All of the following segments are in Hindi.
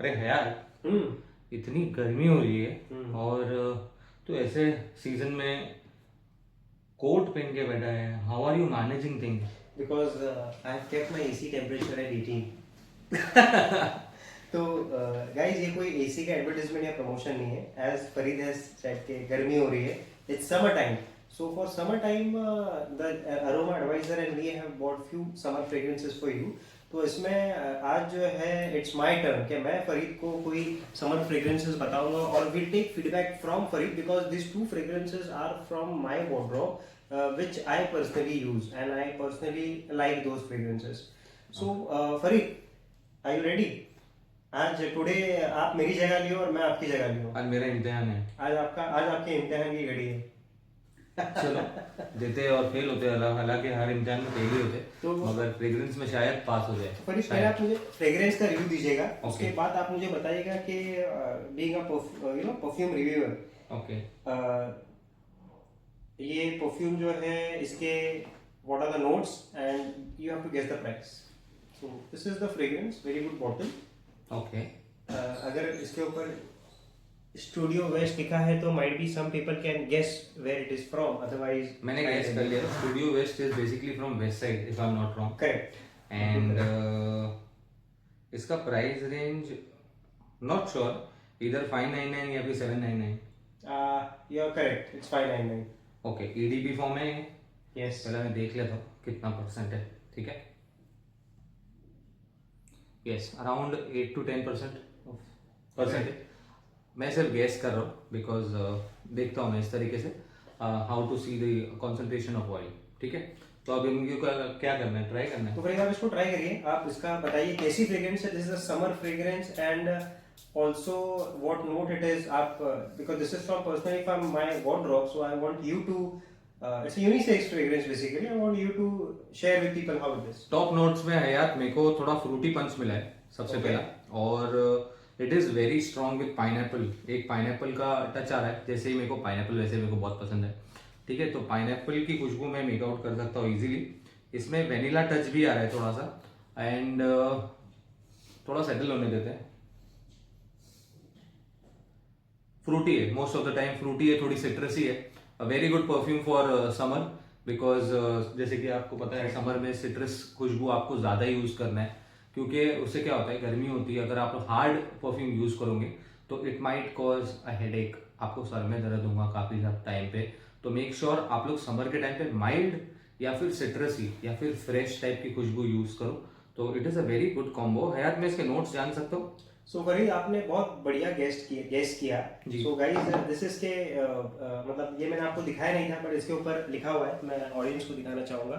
अरे है यार, इतनी गर्मी हो रही है और तो ऐसे सीजन में कोट पहन के बैठा है. How are you managing things? Because I have kept my AC temperature at 18. तो गाइस ये कोई एसी का एडवर्टाइजमेंट या प्रमोशन नहीं है. एज फरीद हैज सेड के गर्मी हो रही है, it's summer time. So for summer time the aroma advisor and we have bought few summer fragrances for you. तो इसमें आज जो है इट्स माय टर्न कि मैं फरीद को कोई समर फ्रेग्रेंसेस बताऊंगा और will take feedback from Farid because this two fragrances are from my wardrobe which I personally use and I personally like those fragrances. So Farid, are you ready? आज टुडे आप मेरी जगह लियो और मैं आपकी जगह लियो. आज मेरा इम्तिहान है. आज आपके इम्तिहान की घड़ी है. चलो देते और फेल होते, हालांकि हर इम्तिहान में फेल ही होते तो मगर फ्रेग्रेंस में शायद पास हो जाए. फरीद पहले आप मुझे फ्रेग्रेंस का रिव्यू दीजिएगा. उसके बाद आप मुझे बताइएगा कि being a perfume reviewer, okay, ये परफ्यूम जो है इसके what are the notes and you have to guess the price. So this is the fragrance, very good bottle. Okay. अगर इसके ऊपर स्टूडियो वेस्ट लिखा है तो might be some people can guess where it is from, otherwise मैंने गेस कर लिया. Studio West is basically from Westside if I am not wrong. Correct. And इसका प्राइस रेंज नॉट श्योर, इधर 599 या फिर 799. You are correct, it's 599. Okay, EDP form में. यस, पहले मैं देख लेता हूँ कितना परसेंट है. ठीक है, यस, अराउंड 8 to 10% परसेंटेज. मैं सिर्फ गेस कर रहा हूँ बिकॉज देखता हूँ मैं इस तरीके से how to see the concentration of oil. ठीक है, तो अभी मुझे क्या करना है, ट्राई करना है. तो फिर आप इसको ट्राई करिए. आप इसका बताइए कैसी फ्रेग्रेंस है. This is a summer fragrance and also what note it is. आप because this is from personally from my wardrobe, so I want you to it's a unisex fragrance basically. I want you to share with people how it is. Top notes में हयात मेरे को थोड़ा फ्रूटी पंच मिला है सबसे Okay. पहला, और it is very strong with pineapple. एक पाइनएप्पल का टच आ रहा है. जैसे ही मेरे को पाइनएप्पल वैसे मेरे को बहुत पसंद है. ठीक है, तो पाइनएप्पल की खुशबू मैं मेक आउट कर सकता हूँ इजीली. इसमें वेनिला टच भी आ रहा है थोड़ा सा. एंड थोड़ा सेटल होने देते हैं. फ्रूटी है, most of the time fruity है, थोड़ी सिट्रसी है. A very good perfume for summer because जैसे कि आपको पता है समर में सिट्रस खुशबू आपको ज़्यादा यूज़ करना है, क्योंकि उससे क्या होता है, गर्मी होती है. अगर आप हार्ड परफ्यूम यूज़ करोगे तो it might cause a headache. आपको सर में दर्द होगा काफ़ी टाइम पे. तो मेक श्योर आप लोग समर के टाइम पे माइल्ड या फिर सिट्रसी या फिर फ्रेश टाइप की खुशबू यूज़ करो. तो it is a very good combo. Hayat में इसके नोट्स जान सकते हो. सो फरीद, आपने बहुत बढ़िया गेस किया. सो गाइस, दिस इज के मतलब ये मैंने आपको दिखाया नहीं था बट इसके ऊपर लिखा हुआ है, मैं ऑडियंस को दिखाना चाहूंगा.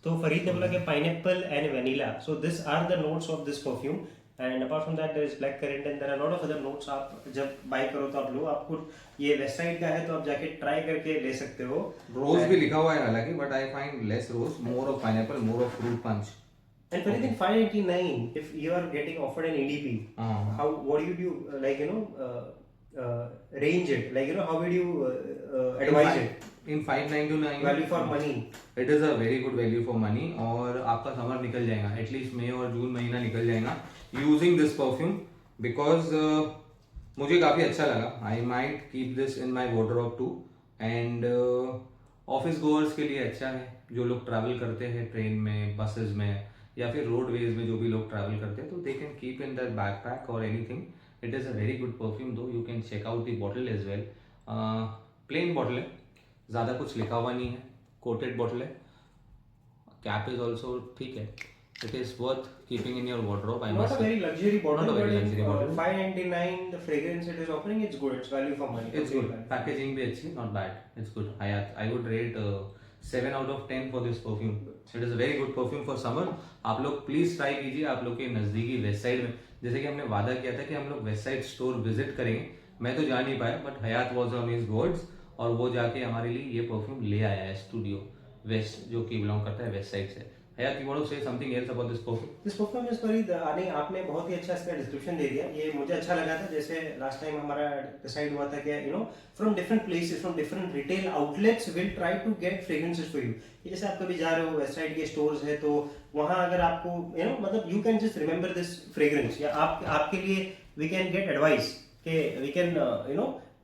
तो फरीद ने बोला कि pineapple and vanilla. So this are the notes of this perfume and apart from that there is black currant and there are lot of other notes. आप जब बाय करो तो आप लो, आपको ये वेस्ट साइड का है तो आप जाके ट्राई करके ले सकते हो. रोज भी लिखा हुआ है हालांकि, but I find less rose, more of pineapple, more of fruit punch. And for anything 599, if you are getting offered an EDP, what do you do? Like range it. Like how would you advise it? In 599 Value for money. It is a very good value for money. और आपका समर निकल जाएगा, एटलीस्ट मई और जून महीना निकल जाएगा यूजिंग दिस परफ्यूम. बिकॉज मुझे काफ़ी अच्छा लगा. I might keep this in my wardrobe too. And office goers के लिए अच्छा है, जो लोग ट्रैवल करते हैं ट्रेन में, बसेस में या फिर रोडवेज में जो भी लोग ट्रैवल करते हैं, तो they can keep in their backpack और anything. It is a very good perfume. Though you can check out the bottle as well. Plain bottle है, ज़्यादा कुछ लिखा हुआ नहीं है. कोटेड बॉटल है. कैप इज ऑल्सो ठीक है. It is worth keeping in your wardrobe. I Not must a very luxury bottle. Not a very but luxury bottle. 599, the fragrance it is offering, it's good. It's value for money. It's good. Packaging भी अच्छी, not bad. It's good. I would rate 7 out of 10 for this perfume. It is a very good perfume for summer. आप लोग प्लीज ट्राई कीजिए. आप लोग के नजदीकी वेस्ट साइड में, जैसे कि हमने वादा किया था कि हम लोग वेस्ट साइड स्टोर विजिट करेंगे. मैं तो जा नहीं पाया but Hayat was on his words और वो जाके हमारे लिए ये परफ्यूम ले आया है स्टूडियो वेस्ट, जो कि बिलोंग करता है वेस्ट साइड से. Hayat, you want to say something else about this perfume? This perfume is Farid, आपने बहुत ही अच्छा इसका डिस्क्रिप्शन दे दिया. ये मुझे अच्छा लगा था. जैसे लास्ट टाइम हमारा डिसाइड हुआ था कि from different places, from different retail outlets will try to get fragrances for you. जैसे आप कभी जा रहे हो वेस्ट साइड के स्टोर्स है तो वहाँ अगर आपको मतलब you can just remember this fragrance, या आपके लिए वी कैन गेट एडवाइस कि वी कैन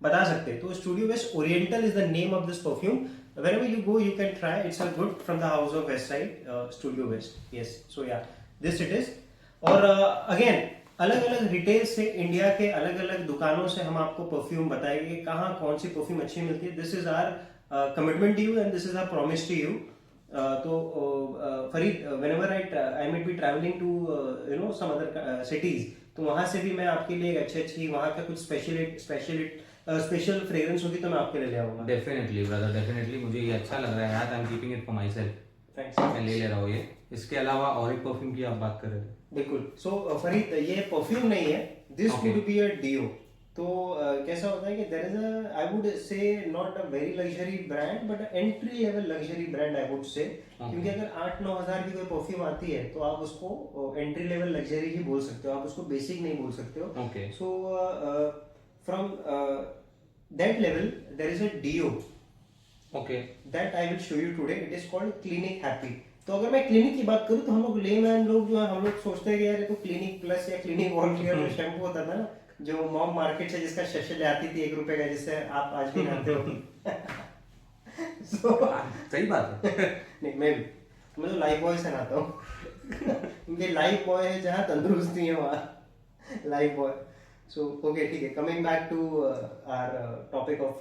बता सकते हैं। तो Studio West Oriental is the name of this perfume. whenever you go you can try, it's a good from the house of West Side, Studio West, yes, so yeah, this it is। और अगेन अलग अलग रिटेल से इंडिया के अलग अलग दुकानों से हम आपको परफ्यूम बताएंगे कि कहाँ कौन सी परफ्यूम अच्छी मिलती है। This is our commitment to you and this is our promise to you. तो Farid, whenever I might be traveling to some other cities, तो वहाँ से भी मैं आपके लिए अच्छी वहाँ का कुछ स्पेशल फ्रेग्रेंस होगी तो मैं आपके लिए ले आऊंगा। डेफिनेटली ब्रदर, डेफिनेटली मुझे ये अच्छा लग रहा है यार। I am keeping it for my self. Thanks. मैं ले रहा हूँ ये। इसके अलावा और एक परफ्यूम की आप बात कर रहे थे। बिल्कुल। सो फरीद, ये परफ्यूम नहीं है, this would be a deo. तो कैसा होता है कि there is a, I would say not a very luxury brand but entry level luxury brand I would say, क्योंकि अगर 8-9 हजार की कोई परफ्यूम आती है तो आप उसको एंट्री लेवल लग्जरी ही बोल सकते हो, आप उसको बेसिक नहीं बोल सकते हो। Okay. So from that level there is a dio, okay, that I will show you today, it is called Clinic Happy। तो अगर मैं क्लिनिक की बात करूँ तो हम लोग लेमैन लोग जो है, हम लोग सोचते हैं कि यार ये तो क्लिनिक प्लस या क्लिनिक ऑल क्लियर जो शैम्पू होता था ना, जो मॉम मार्केट से जिसका शशे ले आती थी 1 रुपए का, जिससे आप आज भी नहाते हो। सही बात है। नहीं, मैं तो लाइफ बॉय से नहाता हूँ। क्योंकि लाइफ बॉय है जहाँ तंदुरुस्ती है वहाँ लाइफ बॉय। सो ओके, ठीक है, coming back to our topic of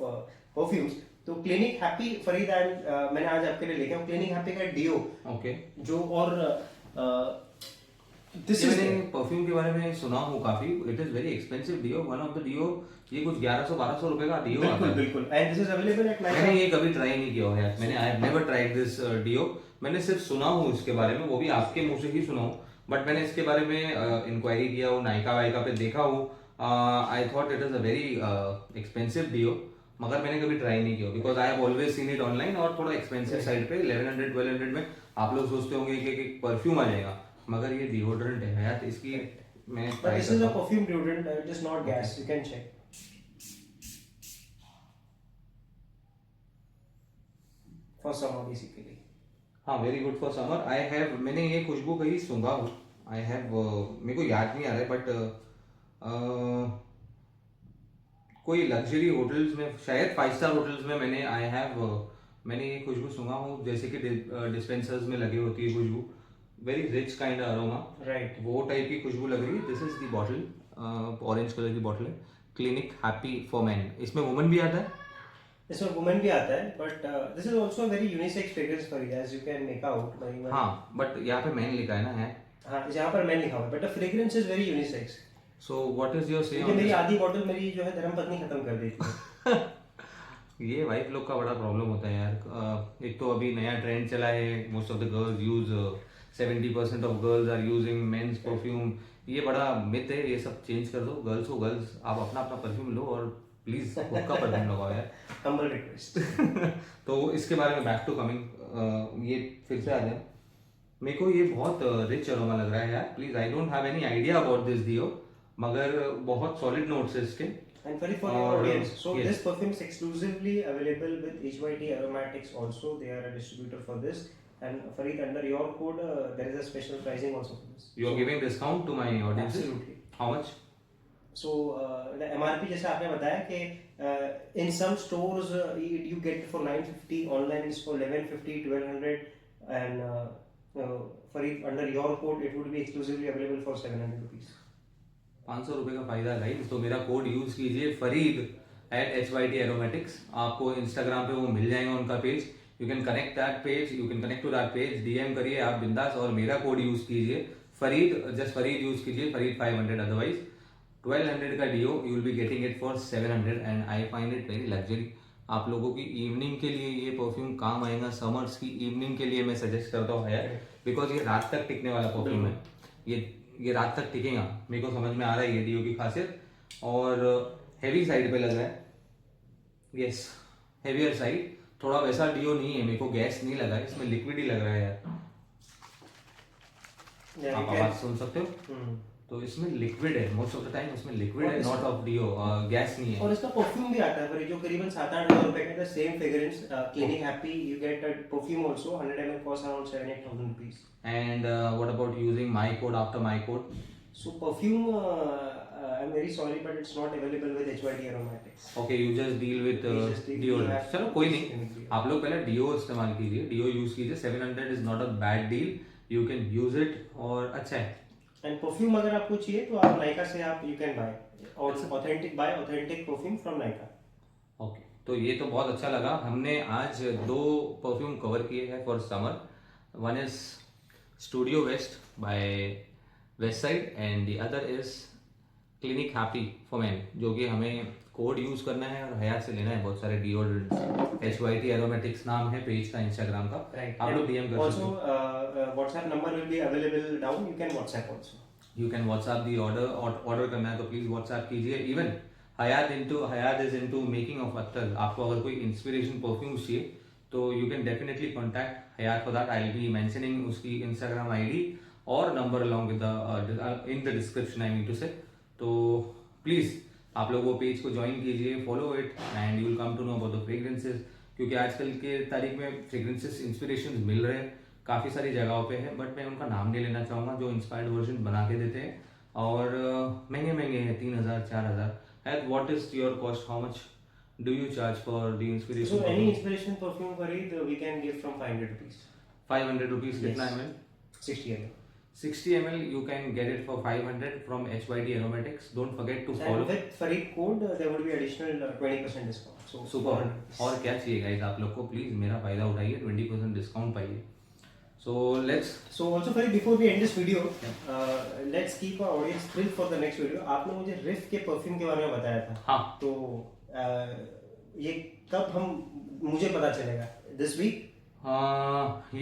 perfumes. तो क्लिनिक हैप्पी फरीद एंड मैंने आज आपके लिए लेके आया क्लिनिक हैप्पी का डियो। ओके। जो और दिस इज, मैंने परफ्यूम के बारे में सुना हूँ काफी। It is very expensive deo, one of the deo. ये कुछ 1100-1200 रुपए का डियो आता है। बिल्कुल। And this is available at मैंने ये कभी ट्राई नहीं किया है। मैंने I have never tried this deo. मैंने सिर्फ सुना हूँ इसके बारे में, वो भी आपके मुंह से ही सुना हूँ। बट मैंने इसके बारे में इंक्वायरी किया हूँ, नायका वायका पे देखा हूँ। I thought it is a very expensive deo, मगर मैंने कभी ट्राई नहीं किया because I have always seen it online और थोड़ा एक्सपेंसिव साइड पे 1100-1200 में। आप लोग सोचते होंगे कि परफ्यूम आ जाएगा, मगर ये डिओड्रेंट है यार। इसकी मैं this is a perfume deodorant, it is not gas, you can check. For summer basically. हाँ, very good for summer. I have, मैंने ये खुशबू कहीं सूंघा हूँ। आई हैव, मेरे को याद नहीं आ रहा है बट कोई लग्जरी होटल्स में, शायद 5 स्टार होटल्स में मैंने ये खुशबू सूंघा हूँ, जैसे कि डिस्पेंसर्स में लगी होती है खुशबू। Very rich kind aroma, right, वो टाइप की खुशबू लग रही है। This is the bottle, orange colour की बॉटल है, क्लिनिक हैप्पी फॉर मैन। इसमें वुमन भी आता है, इसमें वुमेन भी आता है, but this is also a very unisex fragrance for you, as you can make out. हाँ, बट यहाँ पे मैन लिखा है ना है। हाँ, यहाँ पर मैन लिखा हुआ है, but the fragrance is very unisex. So what is your से? मेरी आधी बॉटल मेरी जो है धर्मपत्नी खत्म कर दी थी। ये वाइफ लोग का बड़ा प्रॉब्लम होता है यार। एक तो अभी नया ट्रेंड चला है, most of the girls use 70% of girls are using men's perfume. ये बड़ा मिथ है, ये सब चेंज कर दो। गर्ल्स हो गर्ल्स, आप अपना अपना परफ्यूम लो और प्लीज खुद का परफ्यूम लगाओ यार। Humble request. तो इसके बारे में बैक टू कमिंग, ये फिर से आ जाए। मेरे को ये बहुत रिच अरोमा लग रहा है यार। Please, I don't have any idea about this deo, मगर बहुत सॉलिड नोट्स है इसके। And for your audience, so yes, this perfume is exclusively available with HYT Aromatics also. They are a distributor for this. And Farid, under your code, there is a special pricing also for this. You are giving discount to my audience? Absolutely. How much? So the MRP जैसे आपने बताया कि in some stores you get it for 950, online is for 1150, 1200, and Farid, under your code it would be exclusively available for 700 rupees. 500 रुपए का फायदा गाइस। तो मेरा कोड यूज कीजिए फरीद @HYT Aromatics। आपको इंस्टाग्राम पे वो मिल जाएगा उनका page. You can connect that page, you can connect to that page, DM करिए आप बिंदास और मेरा कोड यूज कीजिए फरीद, जस्ट फरीद यूज कीजिए, फरीद 500। अदरवाइज 1200 का deo you will be getting it for 700 and I find it very luxury. आप लोगों की इवनिंग के लिए ये परफ्यूम काम आएगा। समर्स की इवनिंग के लिए मैं सजेस्ट करता हूँ यार, बिकॉज ये रात तक टिकने वाला परफ्यूम है। ये रात तक टिकेगा। मेरे को समझ में आ रहा है ये डियो की खासियत। और हैवी साइड पे लग रहा है, यस, हैवियर साइड। थोड़ा वैसा डियो नहीं है, मेरे को गैस नहीं लगा है इसमें, लिक्विड ही लग रहा है यार। आप आवाज सुन सकते हो? तो इसमें लिक्विड है, मोस्ट ऑफ द टाइम इसमें लिक्विड और है, नॉट ऑफ डिओ, गैस नहीं और है. इसका परफ्यूम भी आता है पर जो करीबन 7-8 हज़ार रुपए का है, same fragrance clinic happy you get a perfume also 100 ml cost around 7,000-8,000 rupees. And what about using my code after my code? So perfume I'm very sorry but it's not available with HYD Aromatics. Okay, you just deal with We just deal- we deodorant. have- चलो कोई नहीं, आप लोग पहले डिओ इस्तेमाल कीजिए, डिओ यूज कीजिए. 700 is not a bad deal, you can use it और अच्छा है. एंड परफ्यूम अगर आपको चाहिए तो आप नाइका से आप you can buy authentic perfume from Nykaa. Okay, तो ये तो बहुत अच्छा लगा. हमने आज 2 परफ्यूम कवर किए हैं for summer. One is Studio West by Westside and the other is Clinique happy for man, जो कि हमें कोड यूज करना है और हयात से लेना है बहुत सारे डिओड्रेंट्स. HYT एरोमेटिक्स नाम है पेज का, इंस्टाग्राम का. आप लोग डीएम कर सकते हो. WhatsApp number will be available down, you can WhatsApp also. You can WhatsApp the order करना है तो प्लीज व्हाट्सएप कीजिए. Even Hayat is into making of अत्तर. आपको अगर कोई इंस्पिरेशन परफ्यूम चाहिए तो you can definitely contact Hayat for that. I will be mentioning उसकी इंस्टाग्राम आईडी और number along with in the description, I mean to say. तो प्लीज आप लोग वो पेज को ज्वाइन कीजिए, follow it and you will come to know about the fragrances. क्योंकि आजकल के तारीख में फ्रेग्रेंसेस इंस्पिरेशन मिल रहे हैं काफ़ी सारी जगहों पे है, बट मैं उनका नाम नहीं लेना चाहूँगा, जो इंस्पायर्ड वर्जन बना के देते हैं और महंगे महंगे हैं, 3,000-4,000. At what is your cost, how much do you charge for the inspiration? So any inspiration perfume Farid we can give from 500 rupees. 500 rupees. कितना ml? 60 ml. 60 ml you can get it for 500 from HYD Aromatics. Don't forget to follow. And with Farid code there would be additional 20% discount. So super. और क्या चाहिए गाइस आप लोग को, प्लीज मेरा फायदा उठाइए, 20% डिस्काउंट पाइए. So also Farid, before we end this video, let's keep our audience thrilled for the next video. आपने मुझे रिफ के परफ्यूम के बारे में बताया था. हाँ. तो ये कब मुझे पता चलेगा? This week?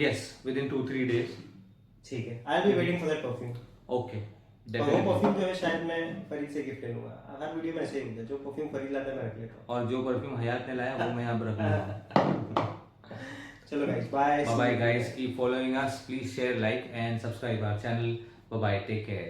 Yes, within 2-3 days. ठीक है. I'll be waiting for that perfume. Okay. और वो परफ्यूम जो है शायद मैं फरीद से गिफ्ट ले लूंगा. हर वीडियो में ऐसे ही होता है, जो परफ्यूम फरीद लाता है मैं रख लेता हूँ. और जो परफ्यूम हयात ने लाया वो मैं यहाँ पर रख लूंगा. चलो guys, bye. Bye bye guys, keep following us. Please share, like and subscribe our channel. Bye bye, take care.